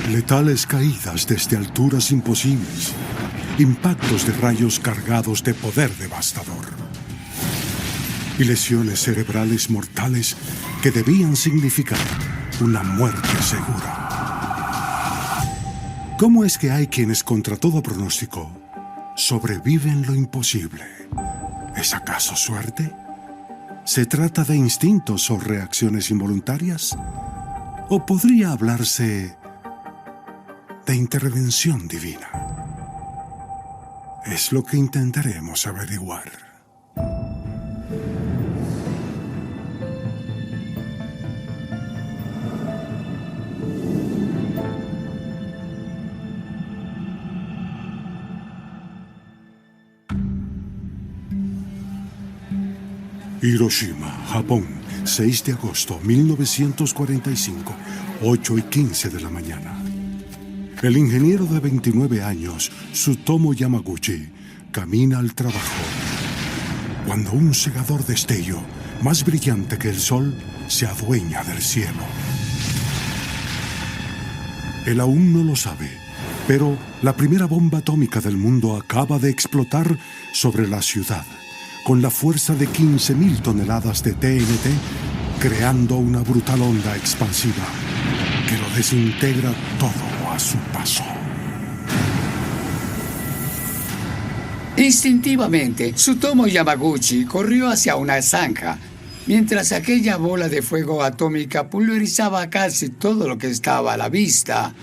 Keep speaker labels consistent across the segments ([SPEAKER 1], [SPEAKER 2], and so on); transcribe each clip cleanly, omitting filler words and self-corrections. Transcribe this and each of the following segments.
[SPEAKER 1] Letales caídas desde alturas imposibles. Impactos de rayos cargados de poder devastador. Y lesiones cerebrales mortales que debían significar una muerte segura. ¿Cómo es que hay quienes, contra todo pronóstico, sobreviven lo imposible? ¿Es acaso suerte? ¿Se trata de instintos o reacciones involuntarias? ¿O podría hablarse de intervención divina? Es lo que intentaremos averiguar. Hiroshima, Japón, 6 de agosto 1945, 8:15 de la mañana. El ingeniero de 29 años, Tsutomu Yamaguchi, camina al trabajo cuando un cegador destello, más brillante que el sol, se adueña del cielo. Él aún no lo sabe, pero la primera bomba atómica del mundo acaba de explotar sobre la ciudad, con la fuerza de 15.000 toneladas de TNT, creando una brutal onda expansiva que lo desintegra todo a su paso.
[SPEAKER 2] Instintivamente, Tsutomu Yamaguchi corrió hacia una zanja, mientras aquella bola de fuego atómica pulverizaba casi todo lo que estaba a la vista.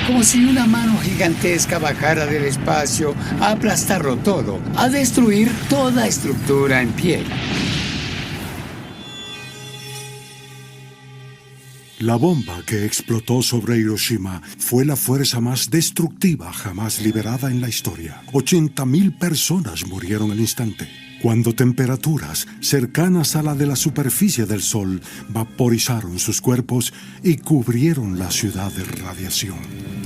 [SPEAKER 2] Como si una mano gigantesca bajara del espacio a aplastarlo todo, a destruir toda estructura en pie.
[SPEAKER 1] La bomba que explotó sobre Hiroshima fue la fuerza más destructiva jamás liberada en la historia. 80.000 personas murieron al instante, cuando temperaturas cercanas a la de la superficie del Sol vaporizaron sus cuerpos y cubrieron la ciudad de radiación.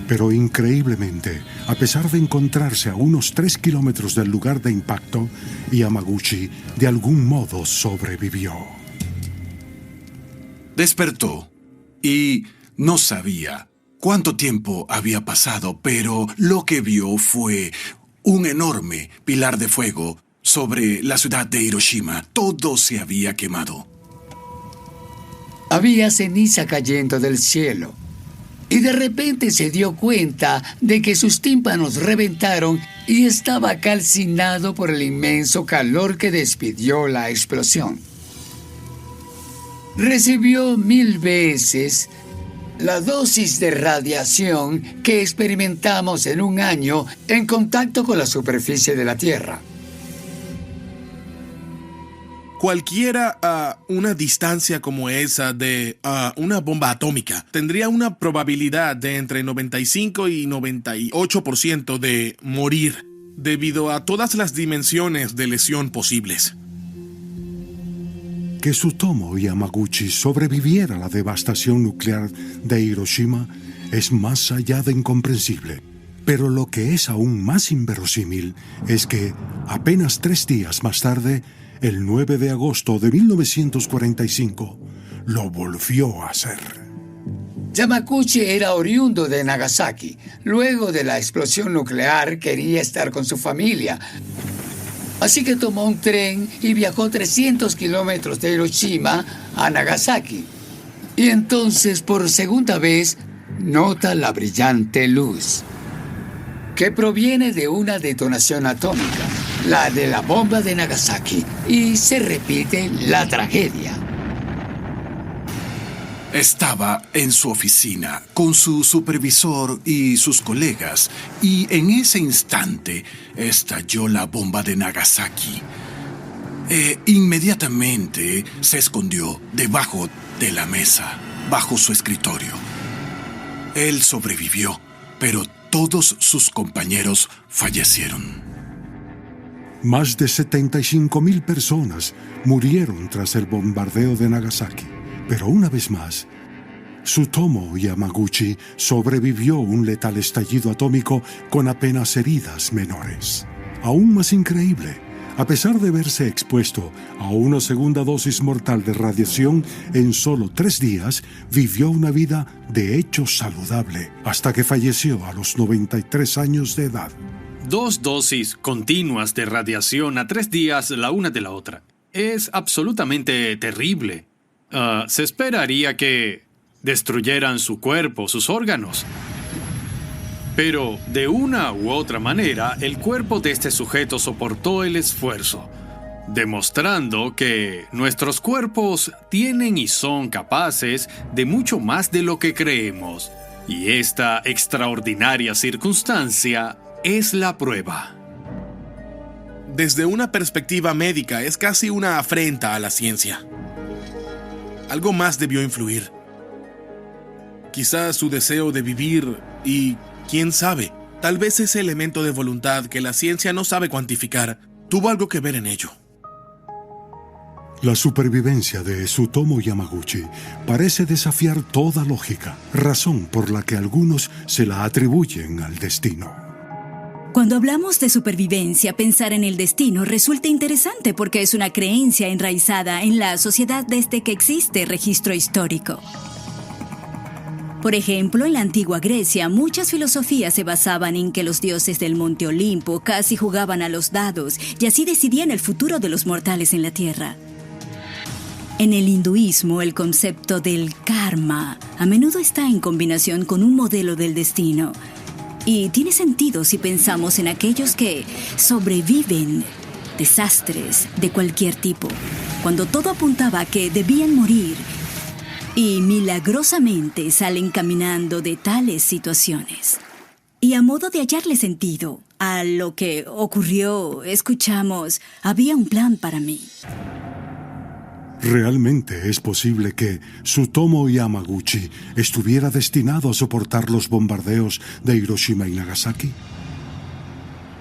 [SPEAKER 1] Pero increíblemente, a pesar de encontrarse a unos 3 kilómetros del lugar de impacto, Yamaguchi de algún modo sobrevivió.
[SPEAKER 3] Despertó y no sabía cuánto tiempo había pasado, pero lo que vio fue un enorme pilar de fuego sobre la ciudad de Hiroshima. Todo se había quemado.
[SPEAKER 2] Había ceniza cayendo del cielo. Y de repente se dio cuenta de que sus tímpanos reventaron y estaba calcinado por el inmenso calor que despidió la explosión. Recibió 1000 veces la dosis de radiación que experimentamos en un año en contacto con la superficie de la Tierra.
[SPEAKER 4] Cualquiera a una distancia como esa de una bomba atómica tendría una probabilidad de entre 95 y 98% de morir debido a todas las dimensiones de lesión posibles.
[SPEAKER 1] Que Tsutomu Yamaguchi sobreviviera a la devastación nuclear de Hiroshima es más allá de incomprensible. Pero lo que es aún más inverosímil es que apenas 3 días más tarde, el 9 de agosto de 1945, lo volvió a hacer.
[SPEAKER 2] Yamaguchi era oriundo de Nagasaki. Luego de la explosión nuclear, quería estar con su familia. Así que tomó un tren y viajó 300 kilómetros de Hiroshima a Nagasaki. Y entonces, por segunda vez, nota la brillante luz que proviene de una detonación atómica, la de la bomba de Nagasaki, y se repite la tragedia.
[SPEAKER 3] Estaba en su oficina con su supervisor y sus colegas, y en ese instante estalló la bomba de Nagasaki. Inmediatamente se escondió debajo de la mesa, bajo su escritorio. Él sobrevivió, pero todos sus compañeros fallecieron.
[SPEAKER 1] Más de 75.000 personas murieron tras el bombardeo de Nagasaki. Pero una vez más, Tsutomu Yamaguchi sobrevivió un letal estallido atómico con apenas heridas menores. Aún más increíble, A pesar de verse expuesto a una segunda dosis mortal de radiación en solo 3 días, vivió una vida de hecho saludable hasta que falleció a los 93 años de edad.
[SPEAKER 5] 2 dosis continuas de radiación a 3 días la una de la otra. Es absolutamente terrible. Se esperaría que destruyeran su cuerpo, sus órganos. Pero, de una u otra manera, el cuerpo de este sujeto soportó el esfuerzo, demostrando que nuestros cuerpos tienen y son capaces de mucho más de lo que creemos. Y esta extraordinaria circunstancia es la prueba.
[SPEAKER 4] Desde una perspectiva médica, es casi una afrenta a la ciencia. Algo más debió influir. Quizás su deseo de vivir y, quién sabe, tal vez ese elemento de voluntad que la ciencia no sabe cuantificar tuvo algo que ver en ello.
[SPEAKER 1] La supervivencia de Tsutomu Yamaguchi parece desafiar toda lógica, razón por la que algunos se la atribuyen al destino.
[SPEAKER 6] Cuando hablamos de supervivencia, pensar en el destino resulta interesante porque es una creencia enraizada en la sociedad desde que existe registro histórico. Por ejemplo, en la antigua Grecia, muchas filosofías se basaban en que los dioses del Monte Olimpo casi jugaban a los dados y así decidían el futuro de los mortales en la tierra. En el hinduismo, el concepto del karma a menudo está en combinación con un modelo del destino. Y tiene sentido si pensamos en aquellos que sobreviven desastres de cualquier tipo, cuando todo apuntaba a que debían morir y milagrosamente salen caminando de tales situaciones. Y a modo de hallarle sentido a lo que ocurrió, escuchamos, había un plan para mí.
[SPEAKER 1] ¿Realmente es posible que Tsutomu Yamaguchi estuviera destinado a soportar los bombardeos de Hiroshima y Nagasaki?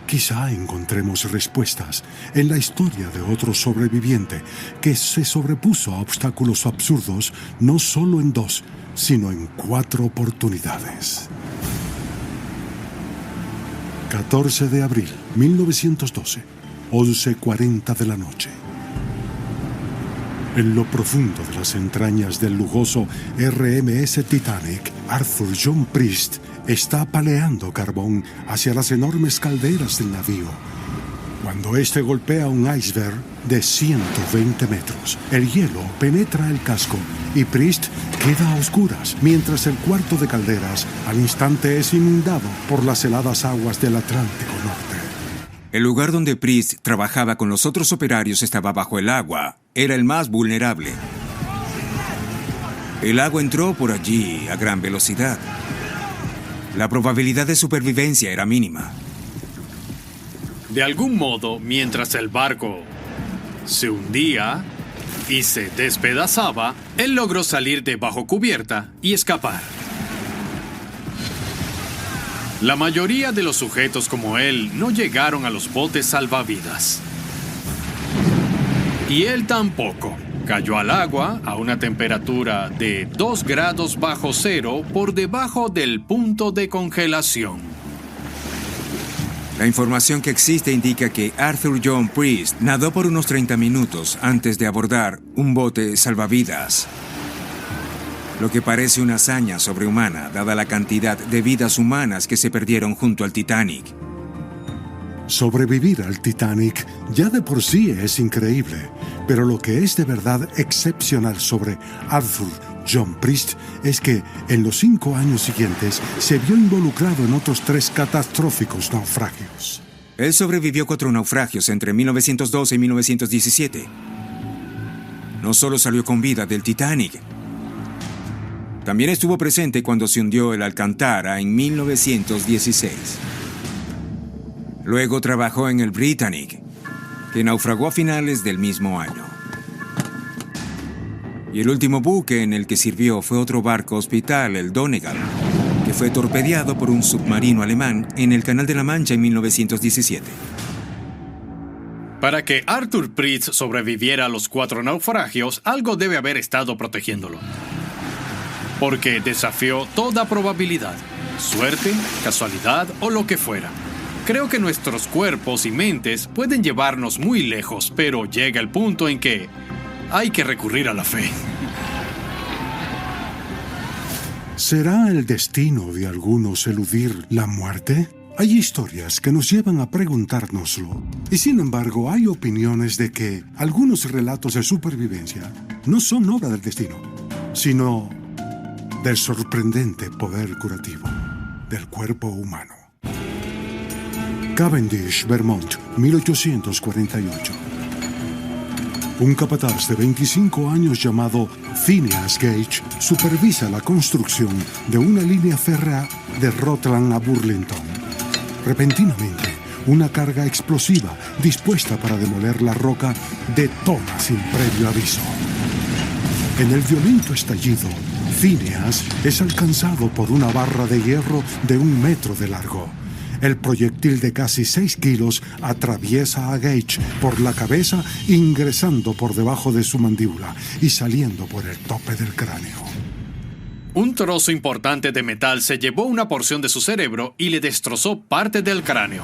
[SPEAKER 1] Quizá encontremos respuestas en la historia de otro sobreviviente que se sobrepuso a obstáculos absurdos no solo en 2, sino en 4 oportunidades. 14 de abril, 1912, 11:40 de la noche. En lo profundo de las entrañas del lujoso RMS Titanic, Arthur John Priest está paleando carbón hacia las enormes calderas del navío. Cuando este golpea un iceberg de 120 metros, el hielo penetra el casco y Priest queda a oscuras, mientras el cuarto de calderas al instante es inundado por las heladas aguas del Atlántico Norte.
[SPEAKER 7] El lugar donde Priest trabajaba con los otros operarios estaba bajo el agua. Era el más vulnerable. El agua entró por allí a gran velocidad. La probabilidad de supervivencia era mínima.
[SPEAKER 5] De algún modo, mientras el barco se hundía y se despedazaba, él logró salir de bajo cubierta y escapar. La mayoría de los sujetos como él no llegaron a los botes salvavidas. Y él tampoco. Cayó al agua a una temperatura de 2 grados bajo cero por debajo del punto de congelación.
[SPEAKER 7] La información que existe indica que Arthur John Priest nadó por unos 30 minutos antes de abordar un bote salvavidas. Lo que parece una hazaña sobrehumana, dada la cantidad de vidas humanas que se perdieron junto al Titanic.
[SPEAKER 1] Sobrevivir al Titanic ya de por sí es increíble, pero lo que es de verdad excepcional sobre Arthur John Priest es que en los 5 años siguientes se vio involucrado en otros 3 catastróficos naufragios.
[SPEAKER 7] Él sobrevivió 4 naufragios entre 1912 y 1917. No solo salió con vida del Titanic, también estuvo presente cuando se hundió el Alcantara en 1916. Luego trabajó en el Britannic, que naufragó a finales del mismo año. Y el último buque en el que sirvió fue otro barco hospital, el Donegal, que fue torpedeado por un submarino alemán en el Canal de la Mancha en 1917.
[SPEAKER 5] Para que Arthur Priest sobreviviera a los 4 naufragios, algo debe haber estado protegiéndolo. Porque desafió toda probabilidad, suerte, casualidad o lo que fuera. Creo que nuestros cuerpos y mentes pueden llevarnos muy lejos, pero llega el punto en que hay que recurrir a la fe.
[SPEAKER 1] ¿Será el destino de algunos eludir la muerte? Hay historias que nos llevan a preguntárnoslo, y sin embargo hay opiniones de que algunos relatos de supervivencia no son obra del destino, sino del sorprendente poder curativo del cuerpo humano. Cavendish, Vermont, 1848. Un capataz de 25 años llamado Phineas Gage supervisa la construcción de una línea férrea de Rutland a Burlington. Repentinamente, una carga explosiva dispuesta para demoler la roca detona sin previo aviso. En el violento estallido, Phineas es alcanzado por una barra de hierro de 1 metro de largo. El proyectil de casi 6 kilos atraviesa a Gage por la cabeza, ingresando por debajo de su mandíbula y saliendo por el tope del cráneo.
[SPEAKER 5] Un trozo importante de metal se llevó una porción de su cerebro y le destrozó parte del cráneo.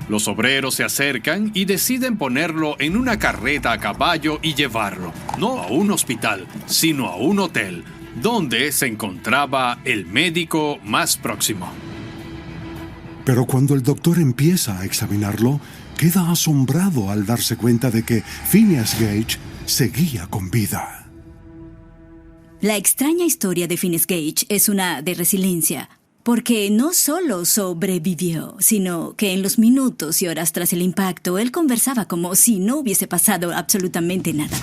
[SPEAKER 5] Los obreros se acercan y deciden ponerlo en una carreta a caballo y llevarlo, no a un hospital, sino a un hotel, donde se encontraba el médico más próximo.
[SPEAKER 1] Pero cuando el doctor empieza a examinarlo, queda asombrado al darse cuenta de que Phineas Gage seguía con vida.
[SPEAKER 6] La extraña historia de Phineas Gage es una de resiliencia, porque no solo sobrevivió, sino que en los minutos y horas tras el impacto, él conversaba como si no hubiese pasado absolutamente nada.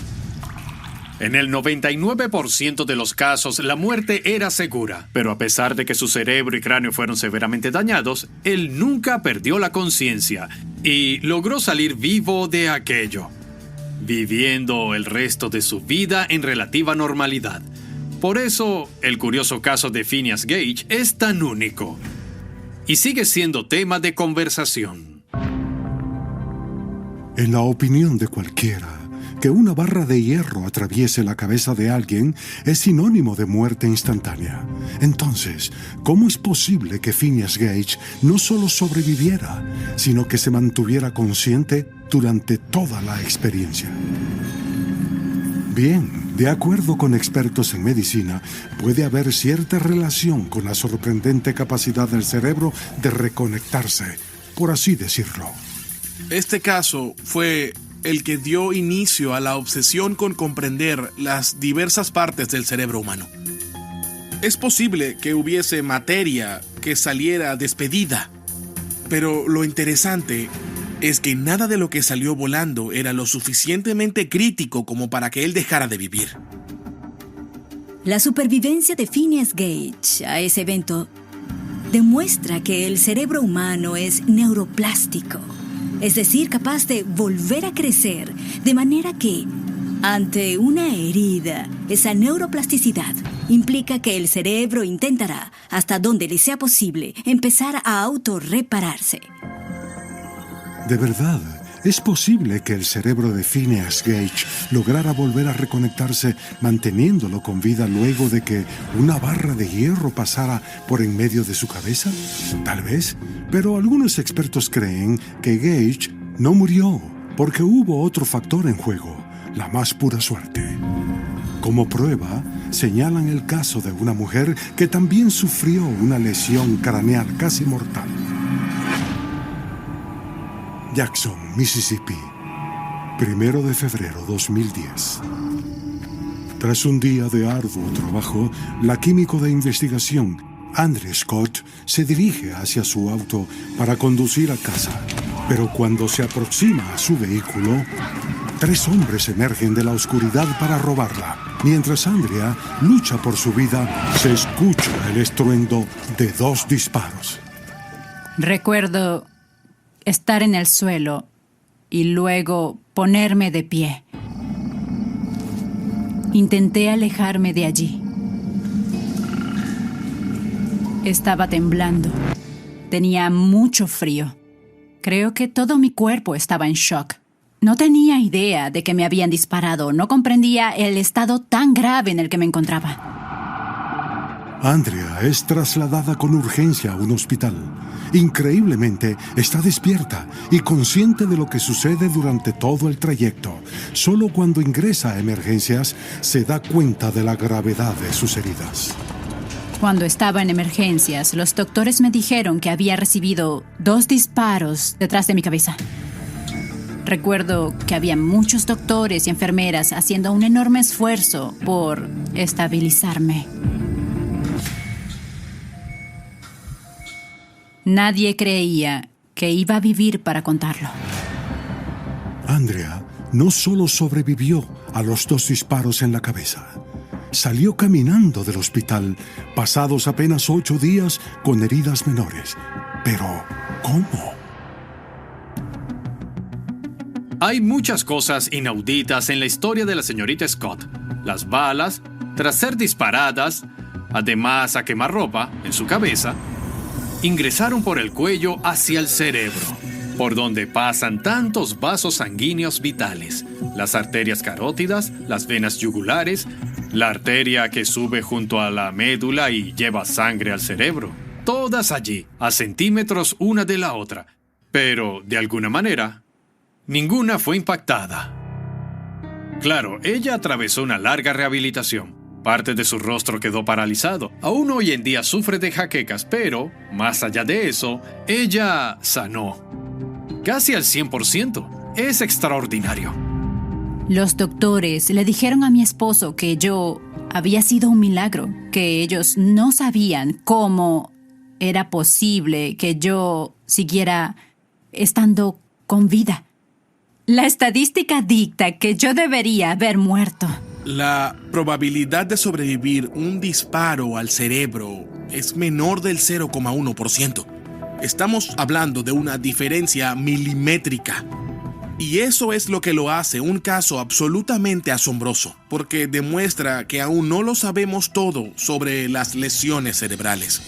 [SPEAKER 5] En el 99% de los casos, la muerte era segura, pero a pesar de que su cerebro y cráneo fueron severamente dañados, él nunca perdió la conciencia y logró salir vivo de aquello, viviendo el resto de su vida en relativa normalidad. Por eso, el curioso caso de Phineas Gage es tan único y sigue siendo tema de conversación.
[SPEAKER 1] En la opinión de cualquiera, que una barra de hierro atraviese la cabeza de alguien es sinónimo de muerte instantánea. Entonces, ¿cómo es posible que Phineas Gage no solo sobreviviera, sino que se mantuviera consciente durante toda la experiencia? Bien, de acuerdo con expertos en medicina, puede haber cierta relación con la sorprendente capacidad del cerebro de reconectarse, por así decirlo.
[SPEAKER 4] Este caso fue el que dio inicio a la obsesión con comprender las diversas partes del cerebro humano. Es posible que hubiese materia que saliera despedida, pero lo interesante es que nada de lo que salió volando era lo suficientemente crítico como para que él dejara de vivir.
[SPEAKER 6] La supervivencia de Phineas Gage a ese evento demuestra que el cerebro humano es neuroplástico, es decir, capaz de volver a crecer, de manera que, ante una herida, esa neuroplasticidad implica que el cerebro intentará, hasta donde le sea posible, empezar a autorrepararse.
[SPEAKER 1] De verdad, ¿es posible que el cerebro de Phineas Gage lograra volver a reconectarse manteniéndolo con vida luego de que una barra de hierro pasara por en medio de su cabeza? Tal vez, pero algunos expertos creen que Gage no murió porque hubo otro factor en juego, la más pura suerte. Como prueba, señalan el caso de una mujer que también sufrió una lesión craneal casi mortal. Jackson, Mississippi, 1 de febrero 2010. Tras un día de arduo trabajo, la químico de investigación, Andrew Scott, se dirige hacia su auto para conducir a casa. Pero cuando se aproxima a su vehículo, 3 hombres emergen de la oscuridad para robarla. Mientras Andrea lucha por su vida, se escucha el estruendo de 2 disparos.
[SPEAKER 8] Recuerdo estar en el suelo y luego ponerme de pie. Intenté alejarme de allí. Estaba temblando. Tenía mucho frío. Creo que todo mi cuerpo estaba en shock. No tenía idea de que me habían disparado. No comprendía el estado tan grave en el que me encontraba.
[SPEAKER 1] Andrea es trasladada con urgencia a un hospital. Increíblemente, está despierta y consciente de lo que sucede durante todo el trayecto. Solo cuando ingresa a emergencias se da cuenta de la gravedad de sus heridas.
[SPEAKER 8] Cuando estaba en emergencias, los doctores me dijeron que había recibido 2 disparos detrás de mi cabeza. Recuerdo que había muchos doctores y enfermeras haciendo un enorme esfuerzo por estabilizarme. Nadie creía que iba a vivir para contarlo.
[SPEAKER 1] Andrea no solo sobrevivió a los 2 disparos en la cabeza, salió caminando del hospital pasados apenas 8 días con heridas menores. Pero, ¿cómo?
[SPEAKER 5] Hay muchas cosas inauditas en la historia de la señorita Scott. Las balas, tras ser disparadas, además a quemarropa en su cabeza, ingresaron por el cuello hacia el cerebro, por donde pasan tantos vasos sanguíneos vitales, las arterias carótidas, las venas yugulares, la arteria que sube junto a la médula y lleva sangre al cerebro. Todas allí, a centímetros una de la otra. Pero, de alguna manera, ninguna fue impactada. Claro, ella atravesó una larga rehabilitación. Parte de su rostro quedó paralizado. Aún hoy en día sufre de jaquecas, pero, más allá de eso, ella sanó. Casi al 100%. Es extraordinario.
[SPEAKER 8] Los doctores le dijeron a mi esposo que yo había sido un milagro, que ellos no sabían cómo era posible que yo siguiera estando con vida. La estadística dicta que yo debería haber muerto.
[SPEAKER 4] La probabilidad de sobrevivir un disparo al cerebro es menor del 0,1%. Estamos hablando de una diferencia milimétrica. Y eso es lo que lo hace un caso absolutamente asombroso, porque demuestra que aún no lo sabemos todo sobre las lesiones cerebrales.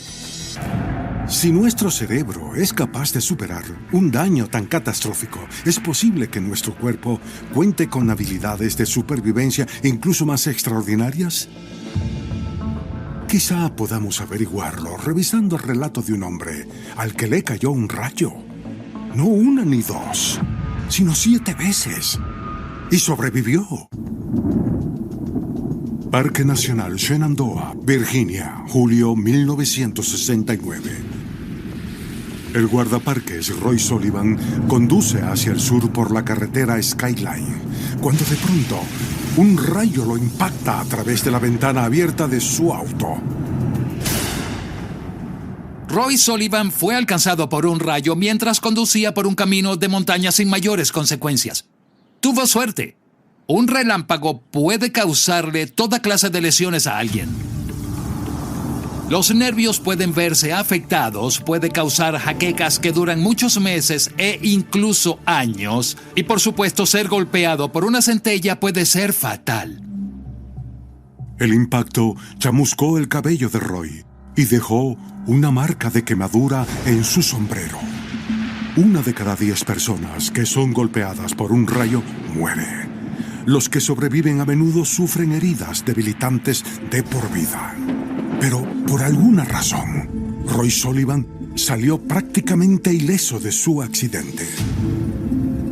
[SPEAKER 1] Si nuestro cerebro es capaz de superar un daño tan catastrófico, es posible que nuestro cuerpo cuente con habilidades de supervivencia incluso más extraordinarias. Quizá podamos averiguarlo revisando el relato de un hombre al que le cayó un rayo. No 1 ni 2, sino 7 veces. Y sobrevivió. Parque Nacional Shenandoah, Virginia, julio 1969. El guardaparques Roy Sullivan conduce hacia el sur por la carretera Skyline, cuando de pronto un rayo lo impacta a través de la ventana abierta de su auto.
[SPEAKER 9] Roy Sullivan fue alcanzado por un rayo mientras conducía por un camino de montaña sin mayores consecuencias. Tuvo suerte. Un relámpago puede causarle toda clase de lesiones a alguien. Los nervios pueden verse afectados, puede causar jaquecas que duran muchos meses e incluso años. Y por supuesto, ser golpeado por una centella puede ser fatal.
[SPEAKER 1] El impacto chamuscó el cabello de Roy y dejó una marca de quemadura en su sombrero. 1 de cada 10 personas que son golpeadas por un rayo muere. Los que sobreviven a menudo sufren heridas debilitantes de por vida. Pero por alguna razón, Roy Sullivan salió prácticamente ileso de su accidente.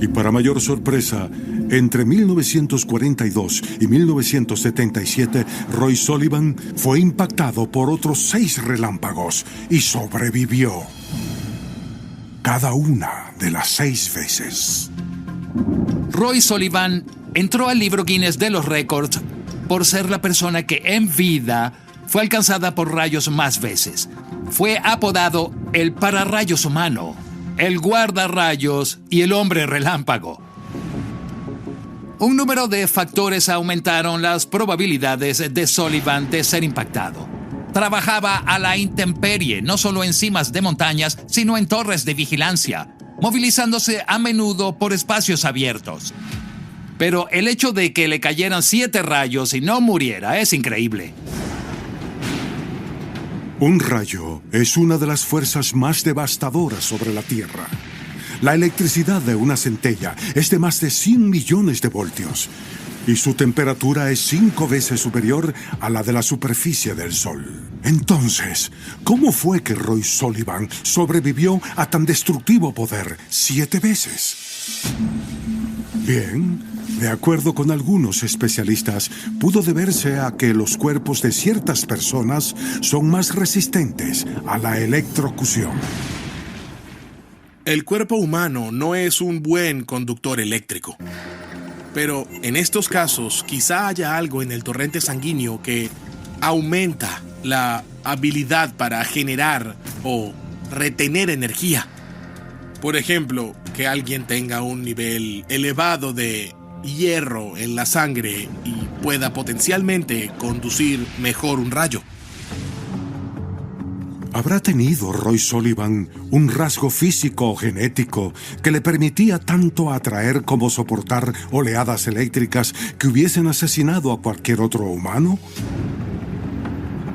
[SPEAKER 1] Y para mayor sorpresa, entre 1942 y 1977, Roy Sullivan fue impactado por otros 6 relámpagos y sobrevivió. Cada una de las 6 veces.
[SPEAKER 9] Roy Sullivan entró al libro Guinness de los récords por ser la persona que en vida fue alcanzada por rayos más veces. Fue apodado el pararrayos humano, el guardarrayos y el hombre relámpago. Un número de factores aumentaron las probabilidades de Sullivan de ser impactado. Trabajaba a la intemperie, no solo en cimas de montañas, sino en torres de vigilancia, movilizándose a menudo por espacios abiertos. Pero el hecho de que le cayeran 7 rayos y no muriera es increíble.
[SPEAKER 1] Un rayo es una de las fuerzas más devastadoras sobre la Tierra. La electricidad de una centella es de más de 100 millones de voltios. y su temperatura es 5 veces superior a la de la superficie del Sol. Entonces, ¿cómo fue que Roy Sullivan sobrevivió a tan destructivo poder 7 veces? Bien, de acuerdo con algunos especialistas, pudo deberse a que los cuerpos de ciertas personas son más resistentes a la electrocución.
[SPEAKER 4] El cuerpo humano no es un buen conductor eléctrico. Pero en estos casos, quizá haya algo en el torrente sanguíneo que aumenta la habilidad para generar o retener energía. Por ejemplo, que alguien tenga un nivel elevado de hierro en la sangre y pueda potencialmente conducir mejor un rayo.
[SPEAKER 1] ¿Habrá tenido Roy Sullivan un rasgo físico o genético que le permitía tanto atraer como soportar oleadas eléctricas que hubiesen asesinado a cualquier otro humano?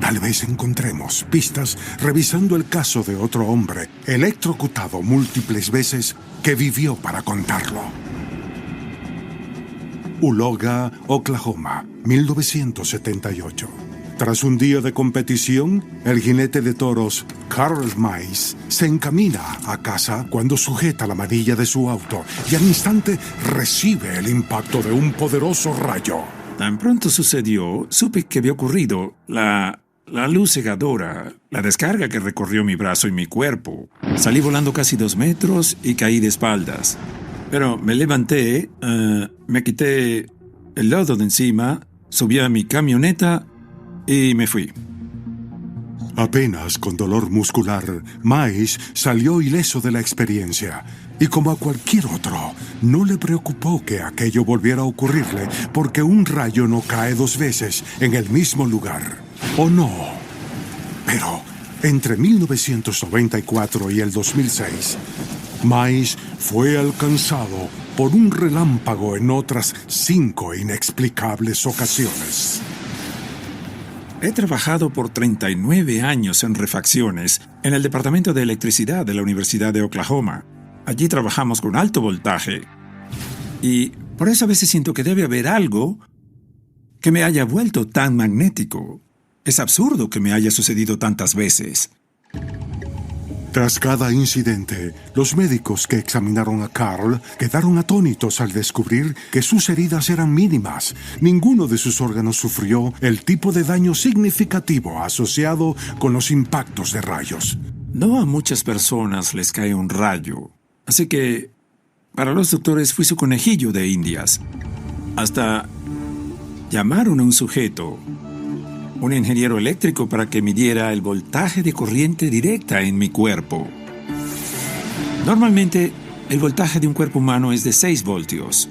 [SPEAKER 1] Tal vez encontremos pistas revisando el caso de otro hombre electrocutado múltiples veces que vivió para contarlo. Uloga, Oklahoma, 1978. Tras un día de competición, el jinete de toros Carl Mice se encamina a casa cuando sujeta la manilla de su auto y al instante recibe el impacto de un poderoso rayo.
[SPEAKER 10] Tan pronto sucedió, supe que había ocurrido la luz cegadora, la descarga que recorrió mi brazo y mi cuerpo. Salí volando casi 2 metros y caí de espaldas. Pero me levanté, me quité el lodo de encima, subí a mi camioneta y me fui.
[SPEAKER 1] Apenas con dolor muscular, Mice salió ileso de la experiencia. Y como a cualquier otro, no le preocupó que aquello volviera a ocurrirle porque un rayo no cae 2 veces en el mismo lugar. ¿O no? Pero entre 1994 y el 2006, Mice fue alcanzado por un relámpago en otras 5 inexplicables ocasiones.
[SPEAKER 10] He trabajado por 39 años en refacciones en el Departamento de Electricidad de la Universidad de Oklahoma. Allí trabajamos con alto voltaje. Y por eso a veces siento que debe haber algo que me haya vuelto tan magnético. Es absurdo que me haya sucedido tantas veces.
[SPEAKER 1] Tras cada incidente, los médicos que examinaron a Carl quedaron atónitos al descubrir que sus heridas eran mínimas. Ninguno de sus órganos sufrió el tipo de daño significativo asociado con los impactos de rayos.
[SPEAKER 10] No a muchas personas les cae un rayo. Así que, para los doctores fui su conejillo de indias. Hasta llamaron a un sujeto, un ingeniero eléctrico, para que midiera el voltaje de corriente directa en mi cuerpo. Normalmente, el voltaje de un cuerpo humano es de 6 voltios.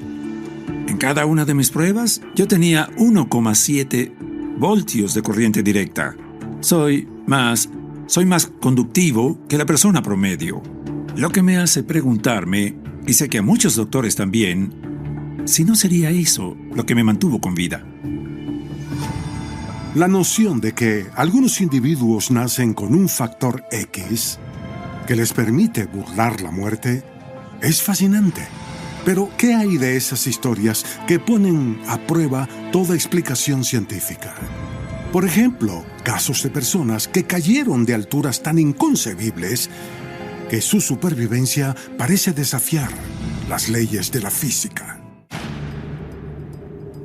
[SPEAKER 10] En cada una de mis pruebas, yo tenía 1,7 voltios de corriente directa. Soy más conductivo que la persona promedio. Lo que me hace preguntarme, y sé que a muchos doctores también, si no sería eso lo que me mantuvo con vida.
[SPEAKER 1] La noción de que algunos individuos nacen con un factor X que les permite burlar la muerte es fascinante. Pero, ¿qué hay de esas historias que ponen a prueba toda explicación científica? Por ejemplo, casos de personas que cayeron de alturas tan inconcebibles que su supervivencia parece desafiar las leyes de la física.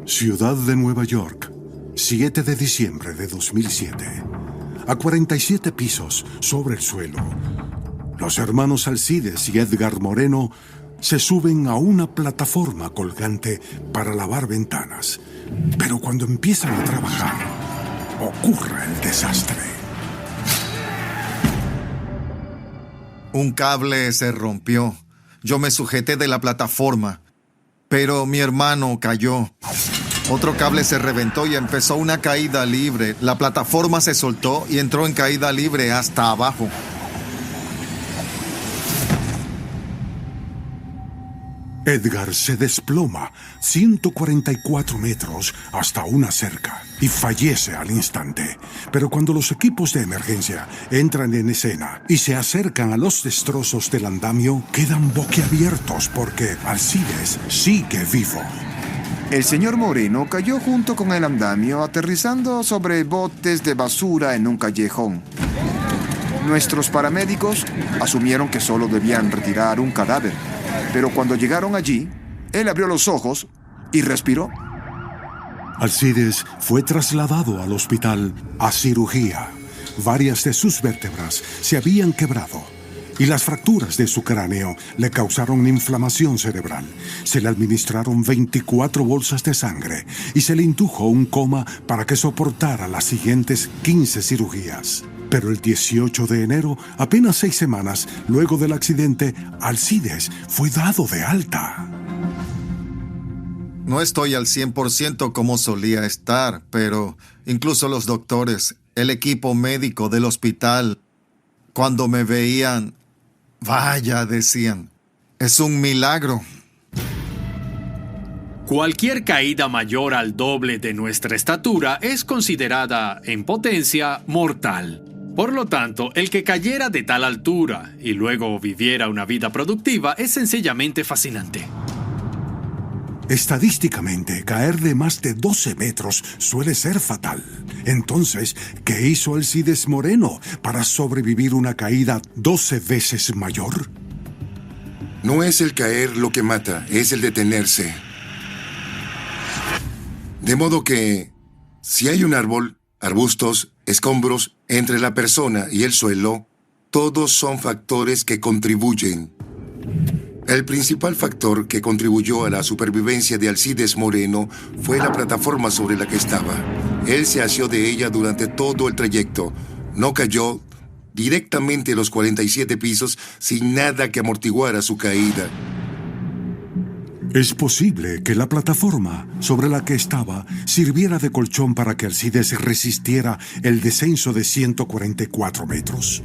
[SPEAKER 1] Ciudad de Nueva York, 7 de diciembre de 2007. A 47 pisos sobre el suelo, los hermanos Alcides y Edgar Moreno se suben a una plataforma colgante para lavar ventanas. Pero cuando empiezan a trabajar, ocurre el desastre.
[SPEAKER 11] Un cable se rompió. Yo me sujeté de la plataforma, pero mi hermano cayó. Otro cable se reventó y empezó una caída libre. La plataforma se soltó y entró en caída libre hasta abajo.
[SPEAKER 1] Edgar se desploma 144 metros hasta una cerca y fallece al instante. Pero cuando los equipos de emergencia entran en escena y se acercan a los destrozos del andamio, quedan boquiabiertos porque Alcides sigue vivo.
[SPEAKER 12] El señor Moreno cayó junto con el andamio, aterrizando sobre botes de basura en un callejón. Nuestros paramédicos asumieron que solo debían retirar un cadáver, pero cuando llegaron allí, él abrió los ojos y respiró.
[SPEAKER 1] Alcides fue trasladado al hospital a cirugía. Varias de sus vértebras se habían quebrado y las fracturas de su cráneo le causaron inflamación cerebral. Se le administraron 24 bolsas de sangre y se le indujo un coma para que soportara las siguientes 15 cirugías. Pero el 18 de enero, apenas 6 semanas luego del accidente, Alcides fue dado de alta.
[SPEAKER 11] No estoy al 100% como solía estar, pero incluso los doctores, el equipo médico del hospital, cuando me veían, vaya, decían, es un milagro.
[SPEAKER 5] Cualquier caída mayor al doble de nuestra estatura es considerada, en potencia, mortal. Por lo tanto, el que cayera de tal altura y luego viviera una vida productiva es sencillamente fascinante.
[SPEAKER 1] Estadísticamente, caer de más de 12 metros suele ser fatal. Entonces, ¿qué hizo Alcides Moreno para sobrevivir una caída 12 veces mayor?
[SPEAKER 13] No es el caer lo que mata, es el detenerse. De modo que, si hay un árbol, arbustos, escombros entre la persona y el suelo, todos son factores que contribuyen. El principal factor que contribuyó a la supervivencia de Alcides Moreno fue la plataforma sobre la que estaba. Él se asió de ella durante todo el trayecto. No cayó directamente los 47 pisos sin nada que amortiguara su caída.
[SPEAKER 1] Es posible que la plataforma sobre la que estaba sirviera de colchón para que Alcides resistiera el descenso de 144 metros.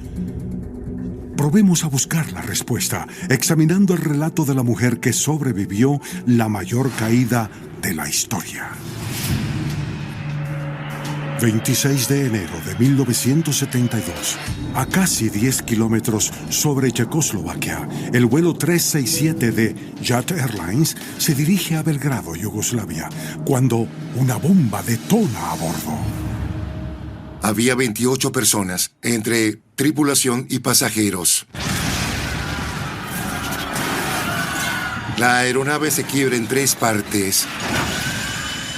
[SPEAKER 1] Probemos a buscar la respuesta, examinando el relato de la mujer que sobrevivió la mayor caída de la historia. 26 de enero de 1972, a casi 10 kilómetros sobre Checoslovaquia, el vuelo 367 de Jet Airlines se dirige a Belgrado, Yugoslavia, cuando una bomba detona a bordo.
[SPEAKER 13] Había 28 personas, entre tripulación y pasajeros. La aeronave se quiebra en 3 partes: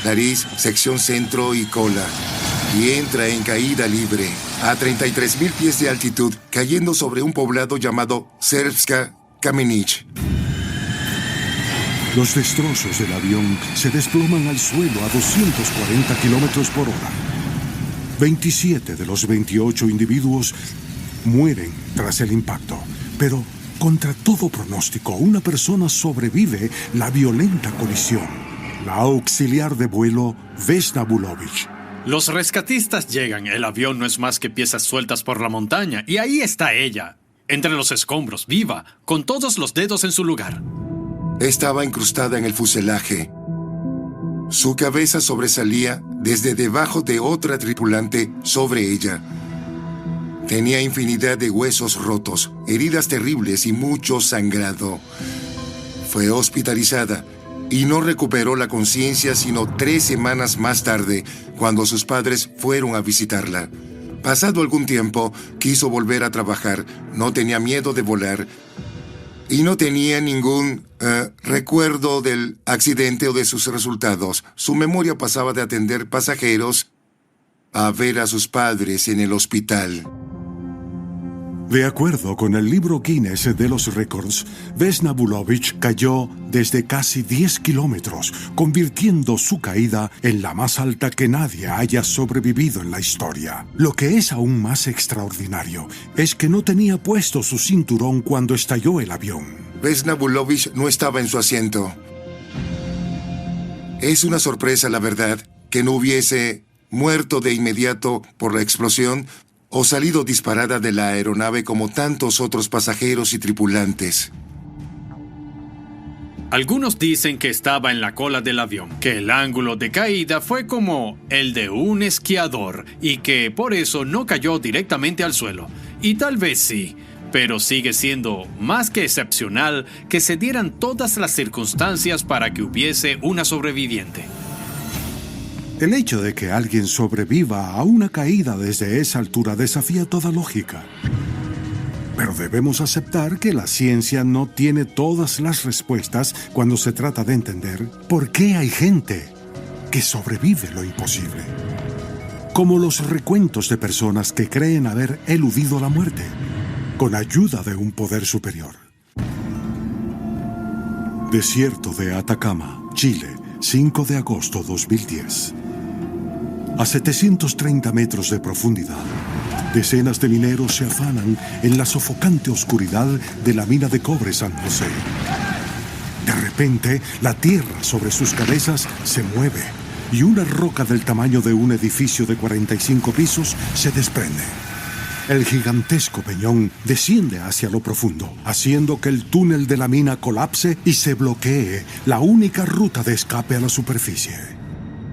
[SPEAKER 13] nariz, sección centro y cola, y entra en caída libre a 33.000 pies de altitud, cayendo sobre un poblado llamado Srpska Kamenić.
[SPEAKER 1] Los destrozos del avión se desploman al suelo a 240 kilómetros por hora. 27 de los 28 individuos mueren tras el impacto, pero contra todo pronóstico, una persona sobrevive la violenta colisión: la auxiliar de vuelo Vesna Vulović.
[SPEAKER 5] Los rescatistas llegan. El avión no es más que piezas sueltas por la montaña, y ahí está ella, entre los escombros, viva, con todos los dedos en su lugar.
[SPEAKER 13] Estaba incrustada en el fuselaje. Su cabeza sobresalía desde debajo de otra tripulante sobre ella. Tenía infinidad de huesos rotos, heridas terribles y mucho sangrado. Fue hospitalizada y no recuperó la conciencia sino 3 semanas más tarde, cuando sus padres fueron a visitarla. Pasado algún tiempo, quiso volver a trabajar, no tenía miedo de volar y no tenía ningún recuerdo del accidente o de sus resultados. Su memoria pasaba de atender pasajeros a ver a sus padres en el hospital.
[SPEAKER 1] De acuerdo con el libro Guinness de los récords, Vesna Vulović cayó desde casi 10 kilómetros, convirtiendo su caída en la más alta que nadie haya sobrevivido en la historia. Lo que es aún más extraordinario es que no tenía puesto su cinturón cuando estalló el avión.
[SPEAKER 13] Vesna Vulović no estaba en su asiento. Es una sorpresa, la verdad, que no hubiese muerto de inmediato por la explosión o salido disparada de la aeronave como tantos otros pasajeros y tripulantes.
[SPEAKER 5] Algunos dicen que estaba en la cola del avión, que el ángulo de caída fue como el de un esquiador y que por eso no cayó directamente al suelo. Y tal vez sí, pero sigue siendo más que excepcional que se dieran todas las circunstancias para que hubiese una sobreviviente.
[SPEAKER 1] El hecho de que alguien sobreviva a una caída desde esa altura desafía toda lógica. Pero debemos aceptar que la ciencia no tiene todas las respuestas cuando se trata de entender por qué hay gente que sobrevive lo imposible. Como los recuentos de personas que creen haber eludido la muerte con ayuda de un poder superior. Desierto de Atacama, Chile, 5 de agosto 2010. A 730 metros de profundidad, decenas de mineros se afanan en la sofocante oscuridad de la mina de cobre San José. De repente, la tierra sobre sus cabezas se mueve y una roca del tamaño de un edificio de 45 pisos se desprende. El gigantesco peñón desciende hacia lo profundo, haciendo que el túnel de la mina colapse y se bloquee la única ruta de escape a la superficie.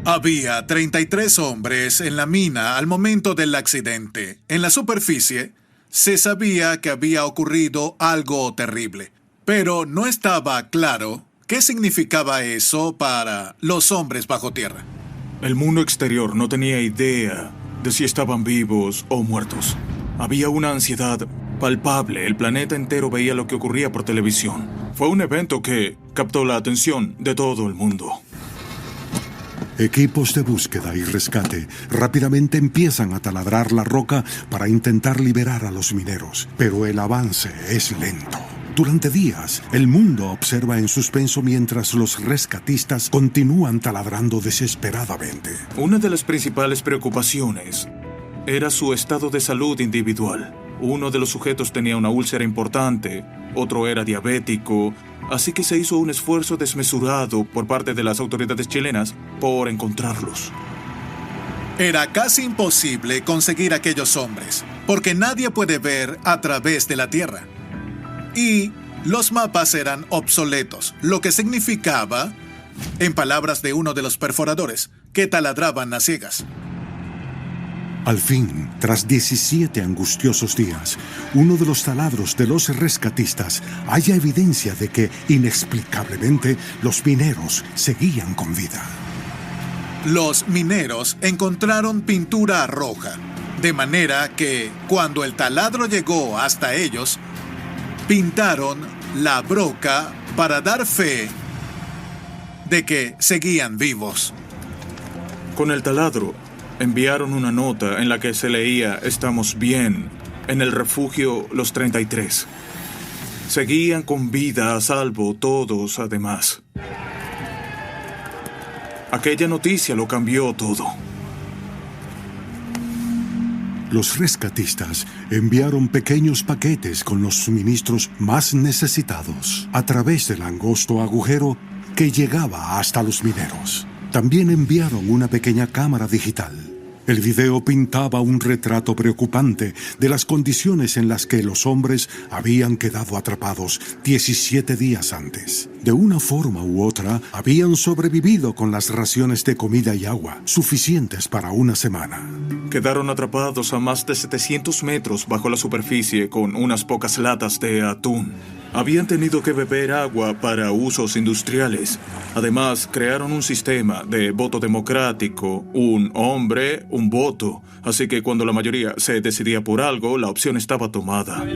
[SPEAKER 3] Había 33 hombres en la mina al momento del accidente. En la superficie se sabía que había ocurrido algo terrible, pero no estaba claro qué significaba eso para los hombres bajo tierra.
[SPEAKER 14] El mundo exterior no tenía idea de si estaban vivos o muertos. Había una ansiedad palpable. El planeta entero veía lo que ocurría por televisión. Fue un evento que captó la atención de todo el mundo.
[SPEAKER 1] Equipos de búsqueda y rescate rápidamente empiezan a taladrar la roca para intentar liberar a los mineros, pero el avance es lento. Durante días, el mundo observa en suspenso mientras los rescatistas continúan taladrando desesperadamente.
[SPEAKER 14] Una de las principales preocupaciones era su estado de salud individual. Uno de los sujetos tenía una úlcera importante, otro era diabético, así que se hizo un esfuerzo desmesurado por parte de las autoridades chilenas por encontrarlos.
[SPEAKER 3] Era casi imposible conseguir a aquellos hombres, porque nadie puede ver a través de la tierra. Y los mapas eran obsoletos, lo que significaba, en palabras de uno de los perforadores, que taladraban a ciegas.
[SPEAKER 1] Al fin, tras 17 angustiosos días, uno de los taladros de los rescatistas halla evidencia de que, inexplicablemente, los mineros seguían con vida.
[SPEAKER 3] Los mineros encontraron pintura roja, de manera que, cuando el taladro llegó hasta ellos, pintaron la broca para dar fe de que seguían vivos.
[SPEAKER 14] Con el taladro, enviaron una nota en la que se leía «Estamos bien, en el refugio los 33». Seguían con vida a salvo todos, además. Aquella noticia lo cambió todo.
[SPEAKER 1] Los rescatistas enviaron pequeños paquetes con los suministros más necesitados a través del angosto agujero que llegaba hasta los mineros. También enviaron una pequeña cámara digital. El video pintaba un retrato preocupante de las condiciones en las que los hombres habían quedado atrapados 17 días antes. De una forma u otra, habían sobrevivido con las raciones de comida y agua, suficientes para una semana.
[SPEAKER 14] Quedaron atrapados a más de 700 metros bajo la superficie con unas pocas latas de atún. Habían tenido que beber agua para usos industriales. Además, crearon un sistema de voto democrático, un hombre, un voto. Así que cuando la mayoría se decidía por algo, la opción estaba tomada.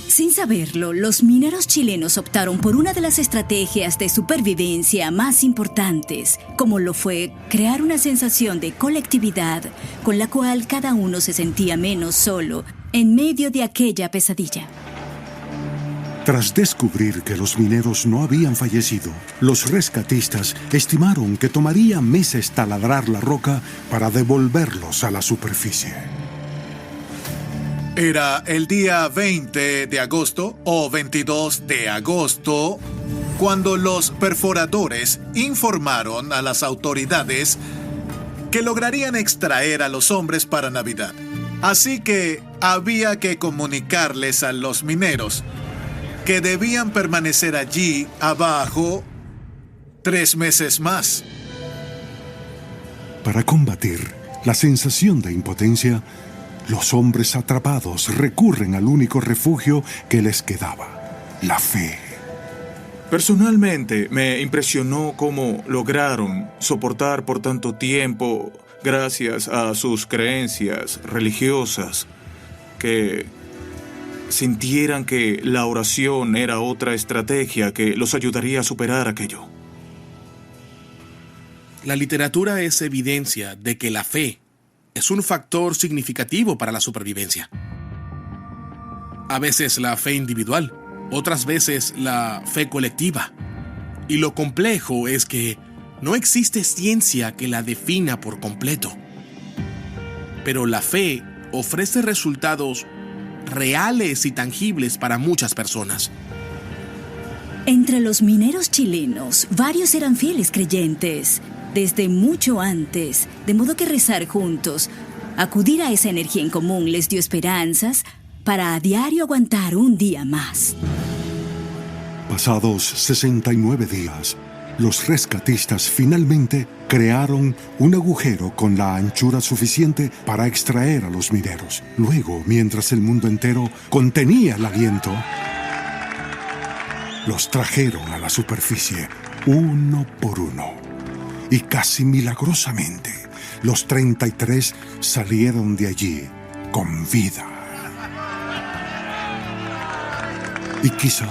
[SPEAKER 6] Sin saberlo, los mineros chilenos optaron por una de las estrategias de supervivencia más importantes, como lo fue crear una sensación de colectividad con la cual cada uno se sentía menos solo en medio de aquella pesadilla.
[SPEAKER 1] Tras descubrir que los mineros no habían fallecido, los rescatistas estimaron que tomaría meses taladrar la roca para devolverlos a la superficie.
[SPEAKER 3] Era el día 20 de agosto o 22 de agosto cuando los perforadores informaron a las autoridades que lograrían extraer a los hombres para Navidad. Así que había que comunicarles a los mineros que debían permanecer allí abajo 3 meses más.
[SPEAKER 1] Para combatir la sensación de impotencia, Los hombres atrapados recurren al único refugio que les quedaba: la fe.
[SPEAKER 14] Personalmente, me impresionó cómo lograron soportar por tanto tiempo gracias a sus creencias religiosas, que sintieran que la oración era otra estrategia que los ayudaría a superar aquello.
[SPEAKER 4] La literatura es evidencia de que la fe es un factor significativo para la supervivencia. A veces la fe individual, otras veces la fe colectiva. Y lo complejo es que no existe ciencia que la defina por completo. Pero la fe ofrece resultados reales y tangibles para muchas personas.
[SPEAKER 6] Entre los mineros chilenos, varios eran fieles creyentes desde mucho antes, de modo que rezar juntos, acudir a esa energía en común les dio esperanzas para a diario aguantar un día más.
[SPEAKER 1] Pasados 69 días, los rescatistas finalmente crearon un agujero con la anchura suficiente para extraer a los mineros. Luego, mientras el mundo entero contenía el aliento, los trajeron a la superficie uno por uno. Y casi milagrosamente, los 33 salieron de allí con vida. Y quizá,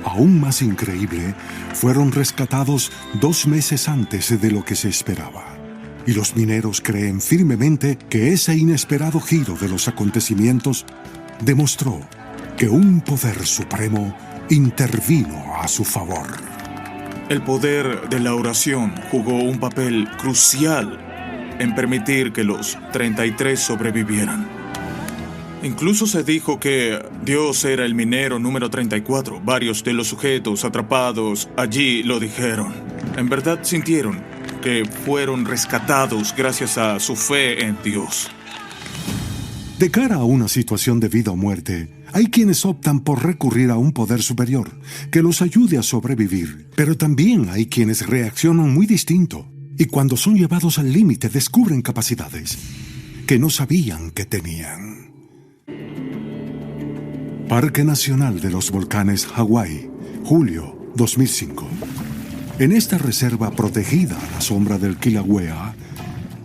[SPEAKER 1] aún más increíble, fueron rescatados 2 meses antes de lo que se esperaba. Y los mineros creen firmemente que ese inesperado giro de los acontecimientos demostró que un poder supremo intervino a su favor.
[SPEAKER 14] El poder de la oración jugó un papel crucial en permitir que los 33 sobrevivieran. Incluso se dijo que Dios era el minero número 34. Varios de los sujetos atrapados allí lo dijeron. En verdad sintieron que fueron rescatados gracias a su fe en Dios.
[SPEAKER 1] De cara a una situación de vida o muerte, hay quienes optan por recurrir a un poder superior que los ayude a sobrevivir, pero también hay quienes reaccionan muy distinto y cuando son llevados al límite descubren capacidades que no sabían que tenían. Parque Nacional de los Volcanes, Hawái, julio 2005. En esta reserva protegida a la sombra del Kilauea,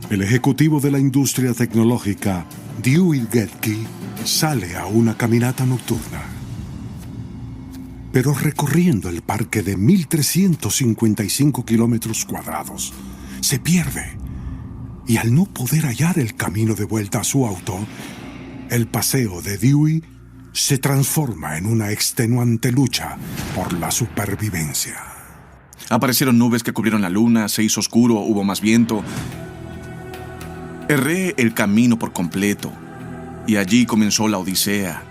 [SPEAKER 1] el ejecutivo de la industria tecnológica, Dewey Gedke, sale a una caminata nocturna. Pero recorriendo el parque de 1.355 kilómetros cuadrados, se pierde. Y al no poder hallar el camino de vuelta a su auto, el paseo de Dewey se transforma en una extenuante lucha por la supervivencia.
[SPEAKER 15] Aparecieron nubes que cubrieron la luna, se hizo oscuro, hubo más viento. Erré el camino por completo. Y allí comenzó la odisea.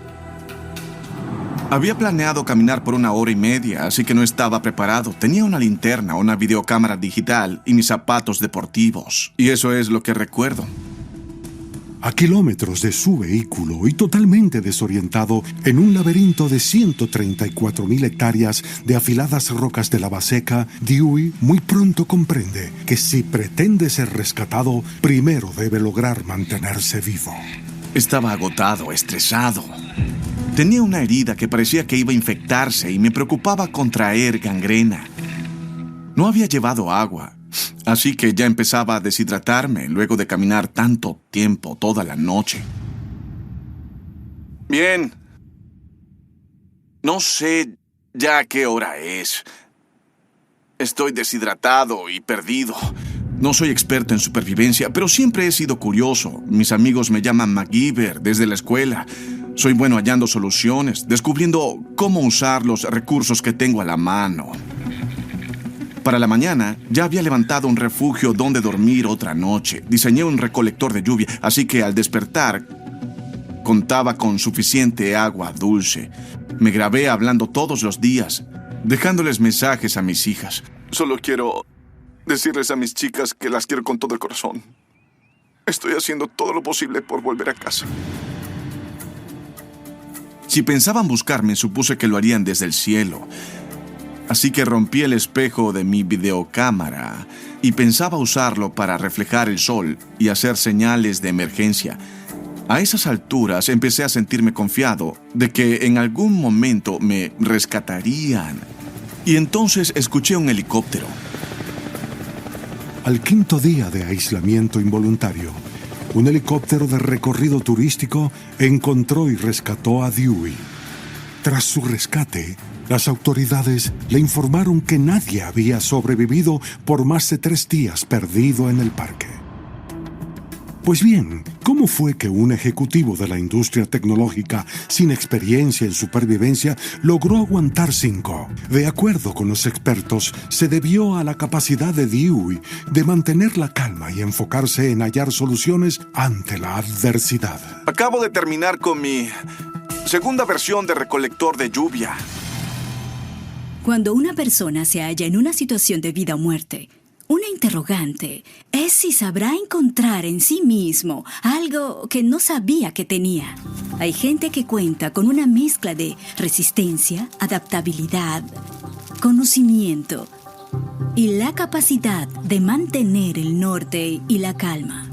[SPEAKER 15] Había planeado caminar por 1 hora y media, así que no estaba preparado. Tenía una linterna, una videocámara digital y mis zapatos deportivos. Y eso es lo que recuerdo.
[SPEAKER 1] A kilómetros de su vehículo y totalmente desorientado en un laberinto de 134.000 hectáreas de afiladas rocas de lava seca, Dewey muy pronto comprende que si pretende ser rescatado, primero debe lograr mantenerse vivo.
[SPEAKER 15] Estaba agotado, estresado. Tenía una herida que parecía que iba a infectarse y me preocupaba contraer gangrena. No había llevado agua, así que ya empezaba a deshidratarme luego de caminar tanto tiempo, toda la noche. Bien. No sé ya qué hora es. Estoy deshidratado y perdido. No soy experto en supervivencia, pero siempre he sido curioso. Mis amigos me llaman MacGyver desde la escuela. Soy bueno hallando soluciones, descubriendo cómo usar los recursos que tengo a la mano. Para la mañana, ya había levantado un refugio donde dormir otra noche. Diseñé un recolector de lluvia, así que al despertar, contaba con suficiente agua dulce. Me grabé hablando todos los días, dejándoles mensajes a mis hijas. Solo quiero decirles a mis chicas que las quiero con todo el corazón. Estoy haciendo todo lo posible por volver a casa. Si pensaban buscarme, supuse que lo harían desde el cielo. Así que rompí el espejo de mi videocámara y pensaba usarlo para reflejar el sol y hacer señales de emergencia. A esas alturas empecé a sentirme confiado de que en algún momento me rescatarían. Y entonces escuché un helicóptero.
[SPEAKER 1] Al quinto día de aislamiento involuntario, un helicóptero de recorrido turístico encontró y rescató a Dewey. Tras su rescate, las autoridades le informaron que nadie había sobrevivido por más de 3 días perdido en el parque. Pues bien, ¿cómo fue que un ejecutivo de la industria tecnológica sin experiencia en supervivencia logró aguantar 5? De acuerdo con los expertos, se debió a la capacidad de Dewey de mantener la calma y enfocarse en hallar soluciones ante la adversidad.
[SPEAKER 15] Acabo de terminar con mi segunda versión de recolector de lluvia.
[SPEAKER 6] Cuando una persona se halla en una situación de vida o muerte, una interrogante es si sabrá encontrar en sí mismo algo que no sabía que tenía. Hay gente que cuenta con una mezcla de resistencia, adaptabilidad, conocimiento y la capacidad de mantener el norte y la calma.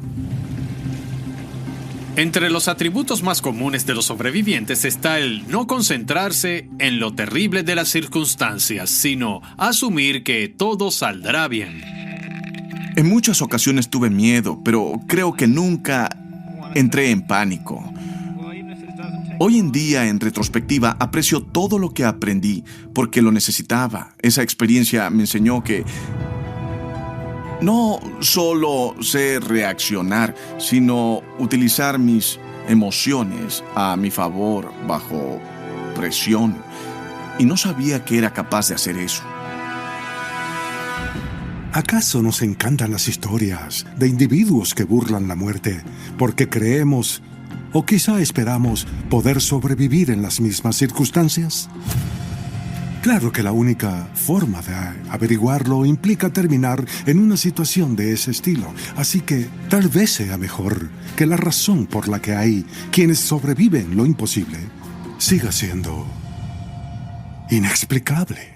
[SPEAKER 5] Entre los atributos más comunes de los sobrevivientes está el no concentrarse en lo terrible de las circunstancias, sino asumir que todo saldrá bien.
[SPEAKER 15] En muchas ocasiones tuve miedo, pero creo que nunca entré en pánico. Hoy en día, en retrospectiva, aprecio todo lo que aprendí porque lo necesitaba. Esa experiencia me enseñó que no solo sé reaccionar, sino utilizar mis emociones a mi favor bajo presión. Y no sabía que era capaz de hacer eso.
[SPEAKER 1] ¿Acaso nos encantan las historias de individuos que burlan la muerte porque creemos, o quizá esperamos, poder sobrevivir en las mismas circunstancias? Claro que la única forma de averiguarlo implica terminar en una situación de ese estilo, así que tal vez sea mejor que la razón por la que hay quienes sobreviven lo imposible siga siendo inexplicable.